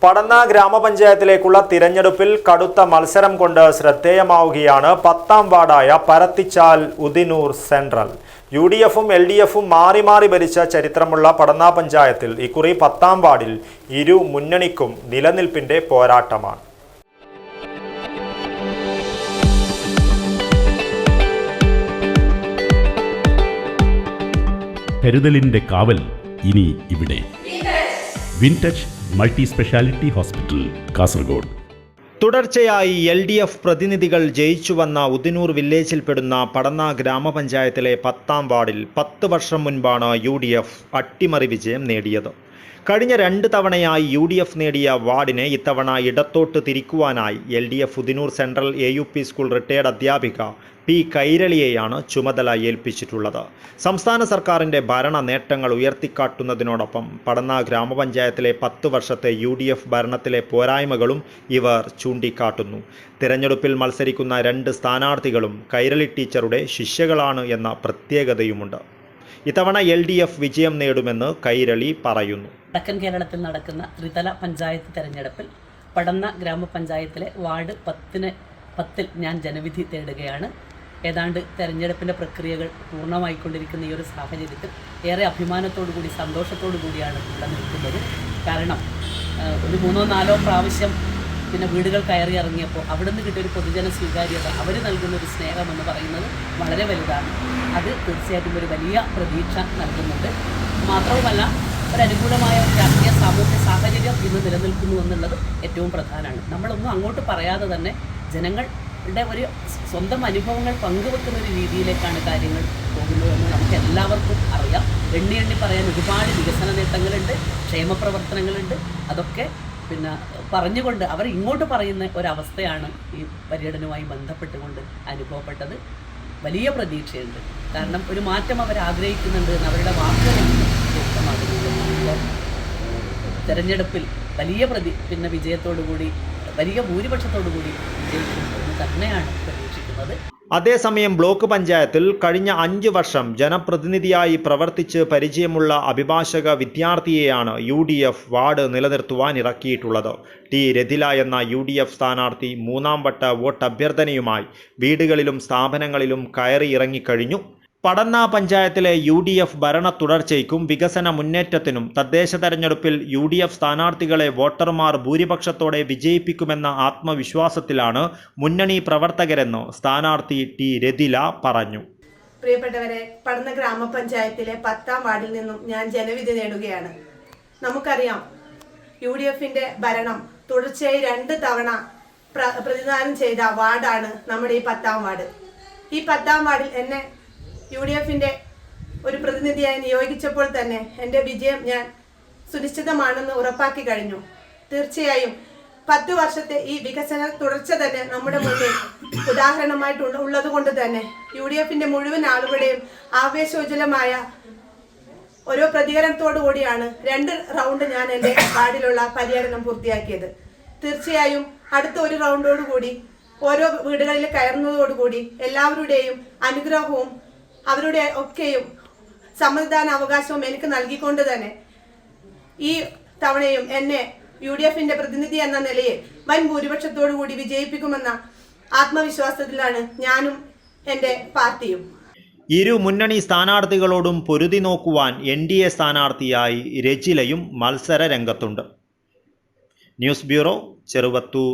പടന്ന ഗ്രാമപഞ്ചായത്തിലേക്കുള്ള തിരഞ്ഞെടുപ്പിൽ കടുത്ത മത്സരം കൊണ്ട് ശ്രദ്ധേയമാവുകയാണ് 10ാം വാർഡായ പരത്തിച്ചാൽ ഉദിനൂർ സെൻട്രൽ. UDFും LDFും മാറി മാറി ഭരിച്ച ചരിത്രമുള്ള പടന്ന പഞ്ചായത്തിൽ ഇക്കുറി 10ാം വാർഡിൽ ഇരു മുന്നണിക്കും നിലനിൽപ്പിന്റെ പോരാട്ടമാണ്. കരുതലിന്റെ കാവൽ ഇനി ഇവിടെ. വിൻടച്ച് മൾട്ടി സ്പെഷ്യാലിറ്റി ഹോസ്പിറ്റൽ, കാസർഗോഡ്. തുടർച്ചയായി LDF പ്രതിനിധികൾ ജയിച്ചു വന്ന ഉദിനൂർ വില്ലേജിൽപ്പെടുന്ന പടന്ന ഗ്രാമപഞ്ചായത്തിലെ 10ാം വാർഡിൽ 10 വർഷം മുൻപാണ് UDF അട്ടിമറി വിജയം നേടിയത്. കഴിഞ്ഞ 2 തവണയായി UDF നേടിയ വാർഡിനെ ഇത്തവണ ഇടത്തോട്ട് തിരിക്കുവാനായി LDF Udinur central AUP school retired അധ്യാപിക P. കൈരളിയെയാണ് ചുമതല ഏൽപ്പിച്ചിട്ടുള്ളത്. സംസ്ഥാന സർക്കാരിൻ്റെ ഭരണ നേട്ടങ്ങൾ ഉയർത്തിക്കാട്ടുന്നതിനോടൊപ്പം പടന്ന ഗ്രാമപഞ്ചായത്തിലെ 10 വർഷത്തെ UDF ഭരണത്തിലെ പോരായ്മകളും ഇവർ ചൂണ്ടിക്കാട്ടുന്നു. തിരഞ്ഞെടുപ്പിൽ മത്സരിക്കുന്ന 2 സ്ഥാനാർത്ഥികളും കൈരളി ടീച്ചറുടെ ശിഷ്യകളാണ് എന്ന പ്രത്യേകതയുമുണ്ട്. ഇത്തവണ LDF വിജയം നേടുമെന്ന് കൈരളി പറയുന്നു. വടക്കൻ കേരളത്തിൽ നടക്കുന്ന ത്രിതല പഞ്ചായത്ത് തെരഞ്ഞെടുപ്പിൽ പടന്ന ഗ്രാമപഞ്ചായത്തിലെ വാർഡ് 10 ഞാൻ ജനവിധി തേടുകയാണ്. ഏതാണ്ട് തെരഞ്ഞെടുപ്പിൻ്റെ പ്രക്രിയകൾ പൂർണ്ണമായിക്കൊണ്ടിരിക്കുന്ന ഈ ഒരു സാഹചര്യത്തിൽ ഏറെ അഭിമാനത്തോടു കൂടി സന്തോഷത്തോടു കൂടിയാണ് ഇവിടെ നിൽക്കുന്നത്. കാരണം ഒരു 3-4 പ്രാവശ്യം വീടുകൾ കയറി ഇറങ്ങിയപ്പോൾ അവിടെ നിന്ന് കിട്ടിയൊരു പൊതുജന സ്വീകാര്യത, അവർ നൽകുന്നൊരു സ്നേഹമെന്ന് പറയുന്നത് വളരെ വലുതാണ്. അത് തീർച്ചയായിട്ടും ഒരു വലിയ പ്രതീക്ഷ നൽകുന്നുണ്ട്. മാത്രവുമല്ല, ഒരനുകൂലമായ രാഷ്ട്രീയ സാമൂഹ്യ സാഹചര്യം ഇന്ന് നിലനിൽക്കുന്നു എന്നുള്ളത് ഏറ്റവും പ്രധാനമാണ്. നമ്മളൊന്നും അങ്ങോട്ട് പറയാതെ തന്നെ ജനങ്ങളുടെ ഒരു സ്വന്തം അനുഭവങ്ങൾ പങ്കുവെക്കുന്ന ഒരു രീതിയിലേക്കാണ് കാര്യങ്ങൾ പോകുന്നതെന്ന് നമുക്ക് എല്ലാവർക്കും അറിയാം. എണ്ണി പറയാൻ ഒരുപാട് വികസന നേട്ടങ്ങളുണ്ട്, ക്ഷേമപ്രവർത്തനങ്ങളുണ്ട്. അതൊക്കെ പറഞ്ഞുകൊണ്ട് അവർ ഇങ്ങോട്ട് പറയുന്ന ഒരവസ്ഥയാണ് ഈ പര്യടനവുമായി ബന്ധപ്പെട്ടുകൊണ്ട് അനുഭവപ്പെട്ടത്. വലിയ പ്രതീക്ഷയുണ്ട്. കാരണം ഒരു മാറ്റം അവർ ആഗ്രഹിക്കുന്നുണ്ട് എന്ന് അവരുടെ വാക്കുകൾ വ്യക്തമാകുന്നുണ്ട്. തെരഞ്ഞെടുപ്പിൽ വലിയ വിജയത്തോടു കൂടി, വലിയ ഭൂരിപക്ഷത്തോടു കൂടി വിജയിക്കുമെന്ന് തന്നെയാണ് പ്രതീക്ഷിക്കുന്നത്. അതേസമയം ബ്ലോക്ക് പഞ്ചായത്തിൽ കഴിഞ്ഞ 5 വർഷം ജനപ്രതിനിധിയായി പ്രവർത്തിച്ച് പരിചയമുള്ള അഭിഭാഷക വിദ്യാർത്ഥിയെയാണ് UDF വാർഡ് നിലനിർത്തുവാൻ ഇറക്കിയിട്ടുള്ളത്. T. രതില എന്ന UDF സ്ഥാനാർത്ഥി 3ാം വട്ട വോട്ട് അഭ്യർത്ഥനയുമായി വീടുകളിലും സ്ഥാപനങ്ങളിലും കയറി ഇറങ്ങിക്കഴിഞ്ഞു. പടന്ന പഞ്ചായത്തിലെ UDF ഭരണ തുടർച്ചയ്ക്കും വികസന മുന്നേറ്റത്തിനും തദ്ദേശ തെരഞ്ഞെടുപ്പിൽ UDF സ്ഥാനാർത്ഥികളെ വോട്ടർമാർ ഭൂരിപക്ഷത്തോടെ വിജയിപ്പിക്കുമെന്ന ആത്മവിശ്വാസത്തിലാണ് മുന്നണി പ്രവർത്തകരെന്ന് സ്ഥാനാർത്ഥി T. രതില പറഞ്ഞു. പ്രിയപ്പെട്ടവരെ, പടന്ന ഗ്രാമപഞ്ചായത്തിലെ 10ാം വാർഡിൽ നിന്നും ഞാൻ ജനവിധി നേടുകയാണ്. നമുക്കറിയാം, UDFന്റെ ഭരണം തുടർച്ചയായി 2 തവണ പ്രതിനിധാനം ചെയ്ത വാർഡാണ് നമ്മുടെ ഈ 10ാം വാർഡ്. ഈ 10ാം വാർഡിൽ എന്നെ UDFന്റെ ഒരു പ്രതിനിധിയായി നിയോഗിച്ചപ്പോൾ തന്നെ എൻ്റെ വിജയം ഞാൻ സുനിശ്ചിതമാണെന്ന് ഉറപ്പാക്കി കഴിഞ്ഞു. തീർച്ചയായും 10 വർഷത്തെ ഈ വികസന തുടർച്ച തന്നെ നമ്മുടെ മുന്നിൽ ഉദാഹരണമായിട്ടുള്ളത് കൊണ്ട് തന്നെ UDFന്റെ മുഴുവൻ ആളുകളുടെയും ആവേശോജ്വലമായ ഓരോ പ്രതികരണത്തോടു കൂടിയാണ് 2 റൗണ്ട് ഞാൻ എൻ്റെ വാർഡിലുള്ള പര്യടനം പൂർത്തിയാക്കിയത്. തീർച്ചയായും അടുത്ത ഒരു റൗണ്ടോടുകൂടി ഓരോ വീടുകളിൽ കയറുന്നതോടുകൂടി എല്ലാവരുടെയും അനുഗ്രഹവും അവരുടെ ഒക്കെയും സമ്മതിദാന അവകാശവും എനിക്ക് നൽകിക്കൊണ്ട് തന്നെ ഈ തവണയും എന്നെ UDFന്റെ പ്രതിനിധി എന്ന നിലയിൽ വൻ ഭൂരിപക്ഷത്തോടു കൂടി വിജയിപ്പിക്കുമെന്ന ആത്മവിശ്വാസത്തിലാണ് ഞാനും എൻ്റെ പാർട്ടിയും. ഇരു മുന്നണി സ്ഥാനാർത്ഥികളോടും പൊരുതി നോക്കുവാൻ NDA സ്ഥാനാർത്ഥിയായി രജിലയും മത്സര രംഗത്തുണ്ട്. News bureau, Cheruvathur.